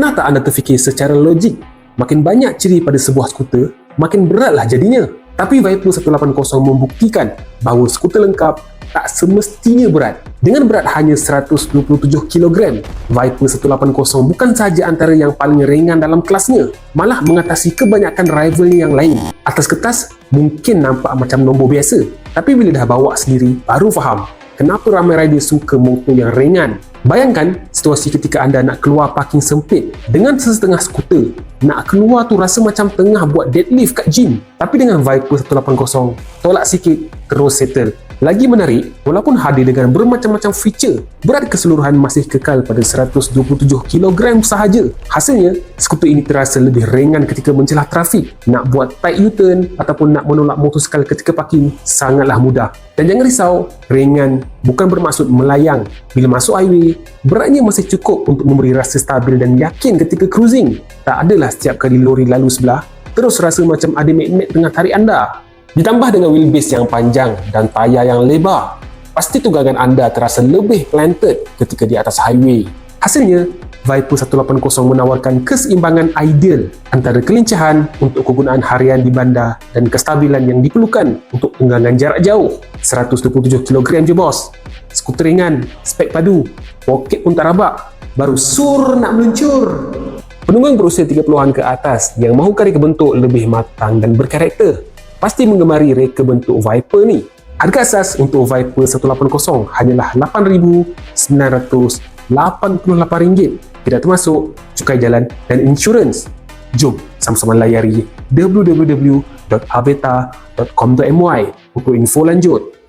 Pernah tak anda terfikir secara logik, makin banyak ciri pada sebuah skuter, makin beratlah jadinya? Tapi Viper 180 membuktikan bahawa skuter lengkap tak semestinya berat. Dengan berat hanya 127 kg, Viper 180 bukan sahaja antara yang paling ringan dalam kelasnya, malah mengatasi kebanyakan rivalnya yang lain. Atas kertas, mungkin nampak macam nombor biasa, tapi bila dah bawa sendiri, baru faham kenapa ramai rider suka motor yang ringan. Bayangkan situasi ketika anda nak keluar parking sempit dengan sesetengah skuter. Nak keluar tu rasa macam tengah buat deadlift kat gym. Tapi dengan Viper 180, tolak sikit, terus settle. Lagi menarik, walaupun hadir dengan bermacam-macam feature, berat keseluruhan masih kekal pada 127 kg sahaja. Hasilnya, skuter ini terasa lebih ringan ketika mencelah trafik. Nak buat tight U-turn ataupun nak menolak motosikal ketika parking sangatlah mudah. Dan jangan risau, ringan bukan bermaksud melayang. Bila masuk highway, beratnya masih cukup untuk memberi rasa stabil dan yakin ketika cruising. Tak adalah setiap kali lori lalu sebelah, terus rasa macam ada magnet tengah tarik anda. Ditambah dengan wheelbase yang panjang dan tayar yang lebar, pasti tunggangan anda terasa lebih planted ketika di atas highway. Hasilnya, Viper 180 menawarkan keseimbangan ideal antara kelincahan untuk kegunaan harian di bandar dan kestabilan yang diperlukan untuk tunggangan jarak jauh. 127 kg je bos. Skuter ringan, spek padu, poket pun tak rabak, baru sur nak meluncur. Penunggang berusia 30-an ke atas yang mahukan reka bentuk lebih matang dan berkarakter pasti menggemari reka bentuk Viper ni. Harga asas untuk Viper 180 hanyalah RM8,988, tidak termasuk cukai jalan dan insurans. Jom sama-sama layari www.habeta.com.my untuk info lanjut.